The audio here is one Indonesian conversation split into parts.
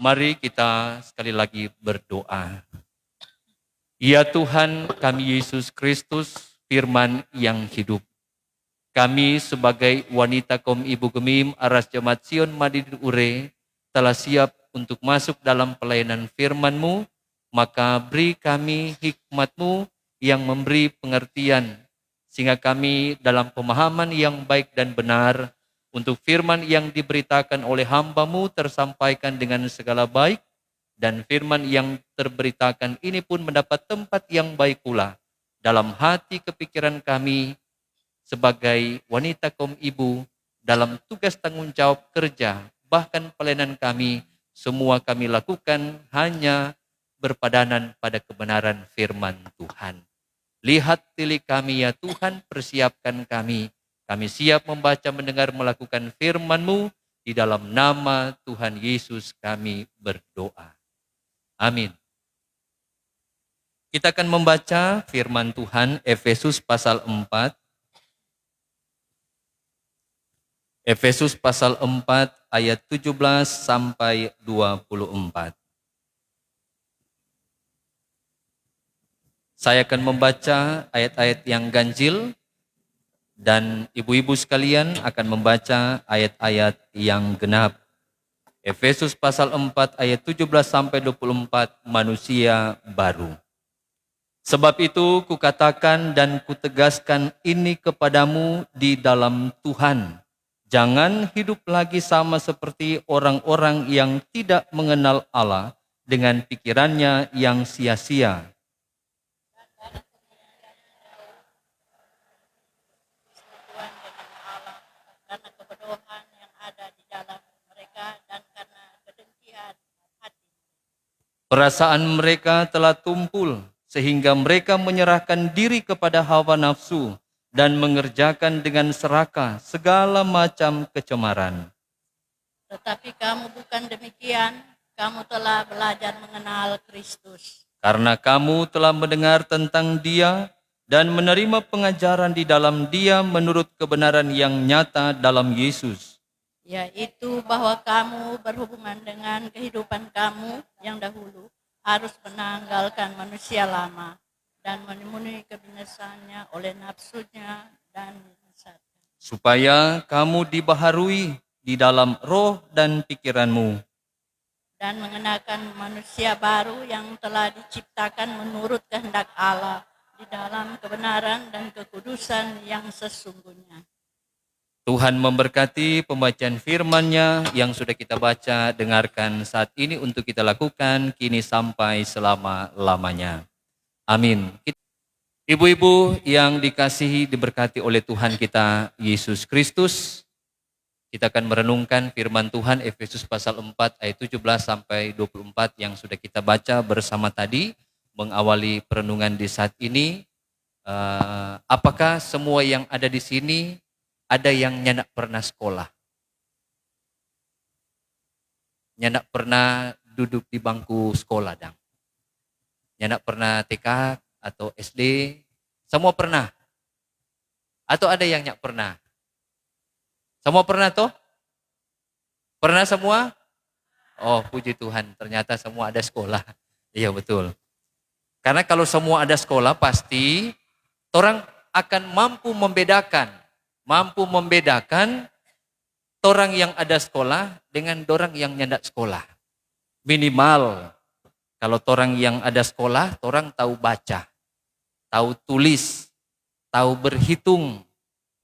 Mari kita sekali lagi berdoa. Ya Tuhan kami Yesus Kristus, firman yang hidup. Kami sebagai wanita kaum ibu gemim Aras Jemaat Sion Madinah Ure telah siap untuk masuk dalam pelayanan firman-Mu, maka beri kami hikmat-Mu yang memberi pengertian, sehingga kami dalam pemahaman yang baik dan benar untuk firman yang diberitakan oleh hamba-Mu tersampaikan dengan segala baik, dan firman yang terberitakan ini pun mendapat tempat yang baik pula dalam hati kepikiran kami sebagai wanita kaum ibu dalam tugas tanggung jawab kerja, bahkan pelayanan kami, semua kami lakukan hanya berpadanan pada kebenaran firman Tuhan. Lihat tilik kami ya Tuhan, persiapkan kami. Kami siap membaca, mendengar, melakukan firman-Mu. Di dalam nama Tuhan Yesus kami berdoa. Amin. Kita akan membaca firman Tuhan Efesus pasal 4. Efesus pasal 4 ayat 17 sampai 24. Saya akan membaca ayat-ayat yang ganjil dan ibu-ibu sekalian akan membaca ayat-ayat yang genap. Efesus pasal 4 ayat 17 sampai 24, manusia baru. Sebab itu kukatakan dan kutegaskan ini kepadamu di dalam Tuhan. Jangan hidup lagi sama seperti orang-orang yang tidak mengenal Allah dengan pikirannya yang sia-sia. Karena kebodohan yang ada di dalam mereka dan karena kedengkian hati. Perasaan mereka telah tumpul sehingga mereka menyerahkan diri kepada hawa nafsu dan mengerjakan dengan serakah segala macam kecemaran. Tetapi kamu bukan demikian, kamu telah belajar mengenal Kristus. Karena kamu telah mendengar tentang Dia dan menerima pengajaran di dalam Dia menurut kebenaran yang nyata dalam Yesus. Yaitu bahwa kamu berhubungan dengan kehidupan kamu yang dahulu harus menanggalkan manusia lama dan memenuhi kebinasaannya oleh nafsunya dan hasratnya. Supaya kamu dibaharui di dalam roh dan pikiranmu. Dan mengenakan manusia baru yang telah diciptakan menurut kehendak Allah di dalam kebenaran dan kekudusan yang sesungguhnya. Tuhan memberkati pembacaan firman-Nya yang sudah kita baca, dengarkan saat ini untuk kita lakukan kini sampai selama-lamanya. Amin. Ibu-ibu yang dikasihi, diberkati oleh Tuhan kita Yesus Kristus, kita akan merenungkan firman Tuhan Efesus pasal 4 ayat 17 sampai 24 yang sudah kita baca bersama tadi, mengawali perenungan di saat ini. Apakah semua yang ada di sini ada yang nyanak pernah sekolah? Nyanak pernah duduk di bangku sekolah, dang? Nyanak pernah TK atau SD? Semua pernah? Atau ada yang nyak pernah? Semua pernah toh? Pernah semua? Oh, puji Tuhan, ternyata semua ada sekolah. Iya betul. Karena kalau semua ada sekolah, pasti orang akan mampu membedakan orang yang ada sekolah dengan orang yang nyandak sekolah. Minimal, kalau orang yang ada sekolah, orang tahu baca, tahu tulis, tahu berhitung,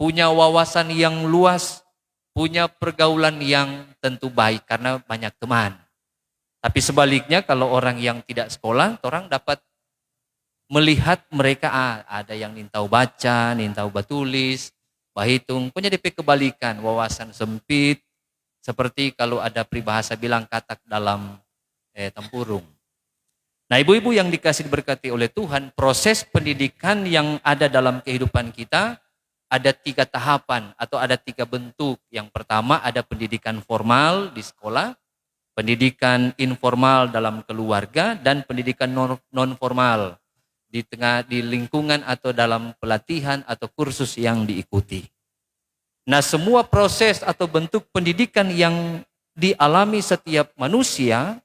punya wawasan yang luas, punya pergaulan yang tentu baik karena banyak teman. Tapi sebaliknya kalau orang yang tidak sekolah, orang dapat melihat mereka ada yang tahu baca, tahu batulis, bahitung, punya DP kebalikan, wawasan sempit, seperti kalau ada peribahasa bilang katak dalam tempurung. Nah, ibu-ibu yang dikasih diberkati oleh Tuhan, proses pendidikan yang ada dalam kehidupan kita ada 3 tahapan atau ada 3 bentuk. Yang pertama ada pendidikan formal di sekolah, pendidikan informal dalam keluarga, dan pendidikan non formal di lingkungan atau dalam pelatihan atau kursus yang diikuti. Nah, semua proses atau bentuk pendidikan yang dialami setiap manusia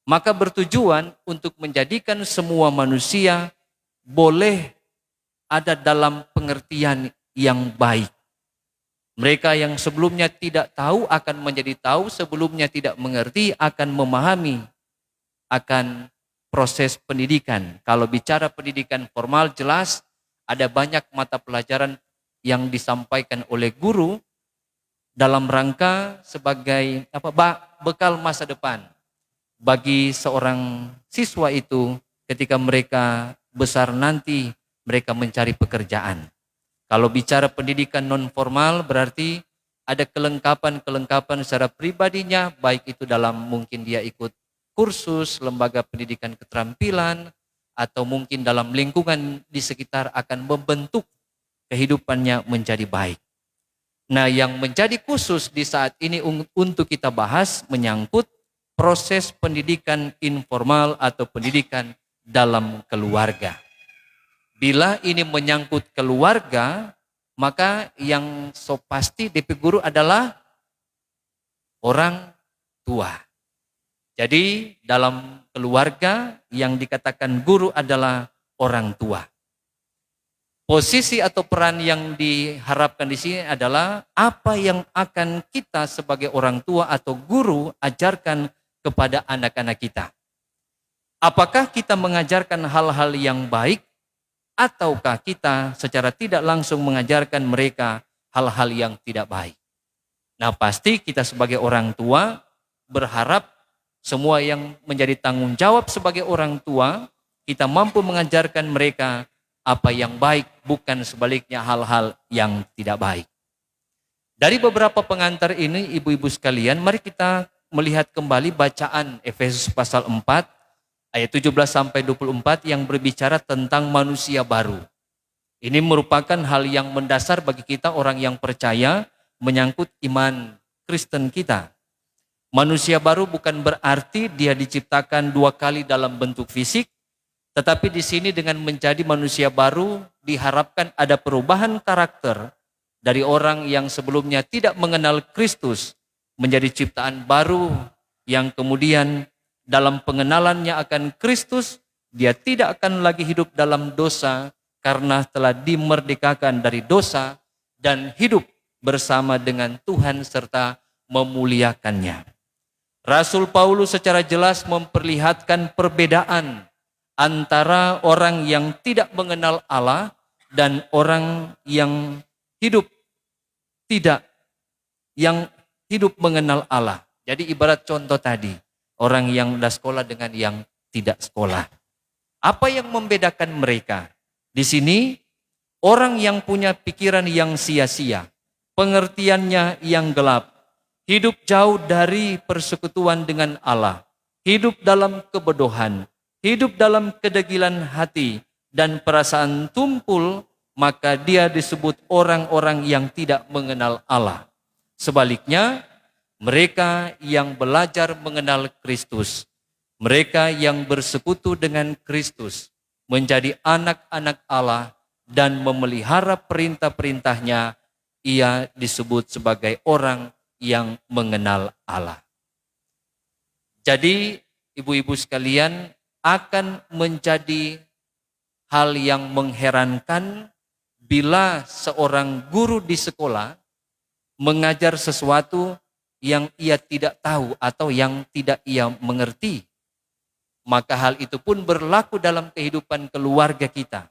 maka bertujuan untuk menjadikan semua manusia boleh ada dalam pengertian yang baik. Mereka yang sebelumnya tidak tahu akan menjadi tahu, sebelumnya tidak mengerti akan memahami akan proses pendidikan. Kalau bicara pendidikan formal, jelas ada banyak mata pelajaran yang disampaikan oleh guru dalam rangka sebagai bekal masa depan bagi seorang siswa itu ketika mereka besar nanti mereka mencari pekerjaan. Kalau bicara pendidikan non formal berarti ada kelengkapan-kelengkapan secara pribadinya, baik itu dalam mungkin dia ikut kursus, lembaga pendidikan keterampilan, atau mungkin dalam lingkungan di sekitar akan membentuk kehidupannya menjadi baik. Nah, yang menjadi khusus di saat ini untuk kita bahas menyangkut proses pendidikan informal atau pendidikan dalam keluarga. Bila ini menyangkut keluarga, maka yang so pasti DP guru adalah orang tua. Jadi dalam keluarga yang dikatakan guru adalah orang tua. Posisi atau peran yang diharapkan di sini adalah apa yang akan kita sebagai orang tua atau guru ajarkan kepada anak-anak kita. Apakah kita mengajarkan hal-hal yang baik ataukah kita secara tidak langsung mengajarkan mereka hal-hal yang tidak baik? Nah, pasti kita sebagai orang tua berharap semua yang menjadi tanggung jawab sebagai orang tua, kita mampu mengajarkan mereka apa yang baik, bukan sebaliknya hal-hal yang tidak baik. Dari beberapa pengantar ini, ibu-ibu sekalian, mari kita melihat kembali bacaan Efesus pasal 4, ayat 17-24 yang berbicara tentang manusia baru. Ini merupakan hal yang mendasar bagi kita orang yang percaya menyangkut iman Kristen kita. Manusia baru bukan berarti dia diciptakan 2 kali dalam bentuk fisik, tetapi di sini dengan menjadi manusia baru diharapkan ada perubahan karakter dari orang yang sebelumnya tidak mengenal Kristus menjadi ciptaan baru yang kemudian dalam pengenalannya akan Kristus, dia tidak akan lagi hidup dalam dosa karena telah dimerdekakan dari dosa dan hidup bersama dengan Tuhan serta memuliakannya. Rasul Paulus secara jelas memperlihatkan perbedaan antara orang yang tidak mengenal Allah dan orang yang hidup mengenal Allah. Jadi ibarat contoh tadi, orang yang sudah sekolah dengan yang tidak sekolah. Apa yang membedakan mereka? Di sini orang yang punya pikiran yang sia-sia, pengertiannya yang gelap, hidup jauh dari persekutuan dengan Allah, hidup dalam kebodohan, hidup dalam kedegilan hati dan perasaan tumpul, maka dia disebut orang-orang yang tidak mengenal Allah. Sebaliknya, mereka yang belajar mengenal Kristus, mereka yang bersekutu dengan Kristus, menjadi anak-anak Allah dan memelihara perintah-perintahnya, ia disebut sebagai orang yang mengenal Allah. Jadi, ibu-ibu sekalian, akan menjadi hal yang mengherankan bila seorang guru di sekolah mengajar sesuatu yang ia tidak tahu atau yang tidak ia mengerti. Maka hal itu pun berlaku dalam kehidupan keluarga kita.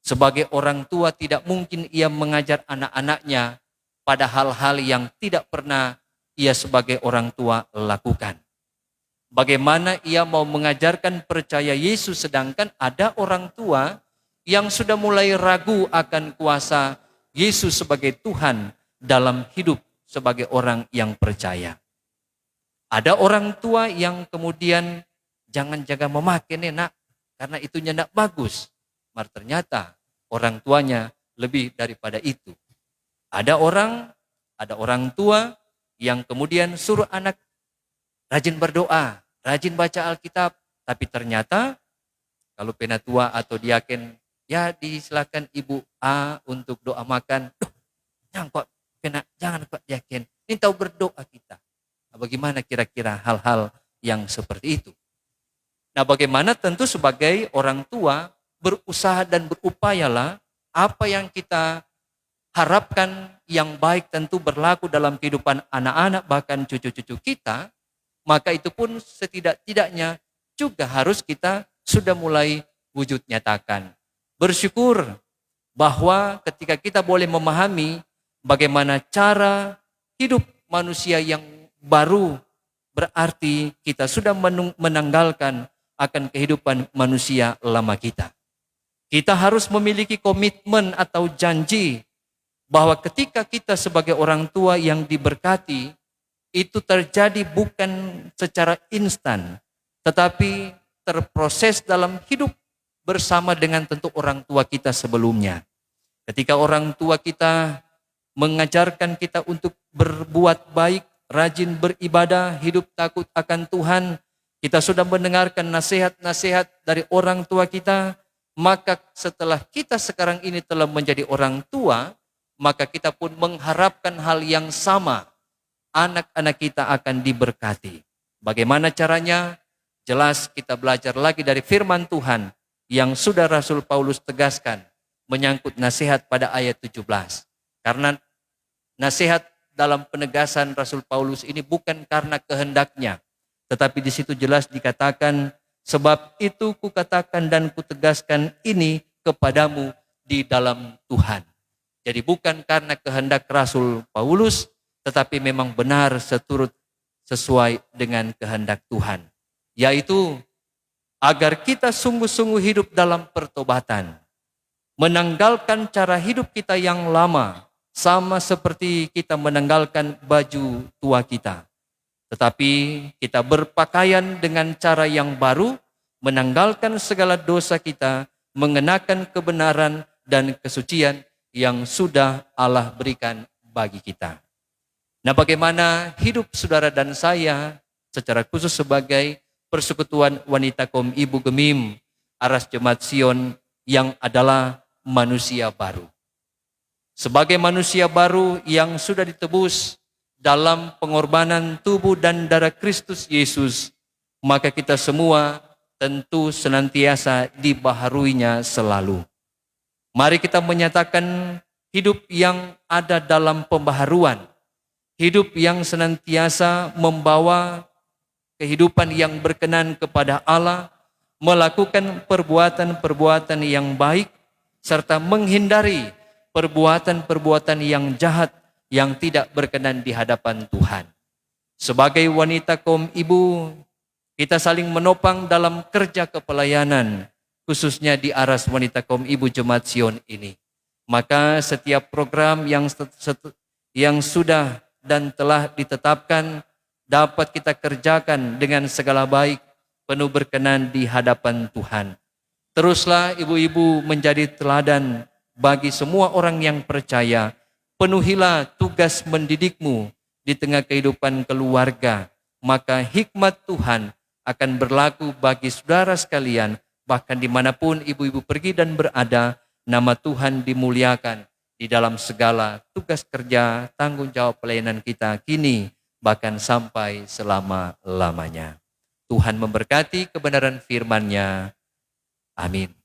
Sebagai orang tua tidak mungkin ia mengajar anak-anaknya pada hal-hal yang tidak pernah ia sebagai orang tua lakukan. Bagaimana ia mau mengajarkan percaya Yesus sedangkan ada orang tua yang sudah mulai ragu akan kuasa Yesus sebagai Tuhan dalam hidup sebagai orang yang percaya. Ada orang tua yang kemudian jangan jaga memakai nak, karena itunya nak bagus. Mar ternyata orang tuanya lebih daripada itu. Ada orang tua yang kemudian suruh anak rajin berdoa, rajin baca Alkitab, tapi ternyata kalau penatua atau diaken, ya disilakan ibu A untuk doa makan. Jangan Pak Diaken, ini tahu berdoa kita. Bagaimana kira-kira hal-hal yang seperti itu? Nah, bagaimana tentu sebagai orang tua berusaha dan berupayalah apa yang kita harapkan yang baik tentu berlaku dalam kehidupan anak-anak bahkan cucu-cucu kita, maka itu pun setidak-tidaknya juga harus kita sudah mulai wujud nyatakan. Bersyukur bahwa ketika kita boleh memahami bagaimana cara hidup manusia yang baru, berarti kita sudah menanggalkan akan kehidupan manusia lama kita. Kita harus memiliki komitmen atau janji bahwa ketika kita sebagai orang tua yang diberkati, itu terjadi bukan secara instan, tetapi terproses dalam hidup bersama dengan tentu orang tua kita sebelumnya. Ketika orang tua kita mengajarkan kita untuk berbuat baik, rajin beribadah, hidup takut akan Tuhan, kita sudah mendengarkan nasihat-nasihat dari orang tua kita, maka setelah kita sekarang ini telah menjadi orang tua, maka kita pun mengharapkan hal yang sama. Anak-anak kita akan diberkati. Bagaimana caranya? Jelas kita belajar lagi dari firman Tuhan yang sudah Rasul Paulus tegaskan menyangkut nasihat pada ayat 17. Karena nasihat dalam penegasan Rasul Paulus ini bukan karena kehendaknya, tetapi di situ jelas dikatakan, sebab itu kukatakan dan kutegaskan ini kepadamu di dalam Tuhan. Jadi bukan karena kehendak Rasul Paulus, tetapi memang benar sesuai dengan kehendak Tuhan. Yaitu agar kita sungguh-sungguh hidup dalam pertobatan. Menanggalkan cara hidup kita yang lama, sama seperti kita menanggalkan baju tua kita. Tetapi kita berpakaian dengan cara yang baru, menanggalkan segala dosa kita, mengenakan kebenaran dan kesucian yang sudah Allah berikan bagi kita. Nah, bagaimana hidup saudara dan saya secara khusus sebagai Persekutuan Wanita Kaum Ibu Gemim Aras Jemaat Sion yang adalah manusia baru. Sebagai manusia baru yang sudah ditebus dalam pengorbanan tubuh dan darah Kristus Yesus, maka kita semua tentu senantiasa dibaharuinya selalu. Mari kita menyatakan hidup yang ada dalam pembaharuan, hidup yang senantiasa membawa kehidupan yang berkenan kepada Allah, melakukan perbuatan-perbuatan yang baik, serta menghindari perbuatan-perbuatan yang jahat yang tidak berkenan di hadapan Tuhan. Sebagai wanita kaum ibu, kita saling menopang dalam kerja kepelayanan, khususnya di Aras Wanita Kaum Ibu Jemaat Sion ini. Maka setiap program yang sudah dan telah ditetapkan dapat kita kerjakan dengan segala baik, penuh berkenan di hadapan Tuhan. Teruslah ibu-ibu menjadi teladan bagi semua orang yang percaya. Penuhilah tugas mendidikmu di tengah kehidupan keluarga. Maka hikmat Tuhan akan berlaku bagi saudara sekalian. Bahkan dimanapun ibu-ibu pergi dan berada, nama Tuhan dimuliakan di dalam segala tugas kerja, tanggung jawab pelayanan kita kini, bahkan sampai selama-lamanya. Tuhan memberkati kebenaran firman-Nya. Amin.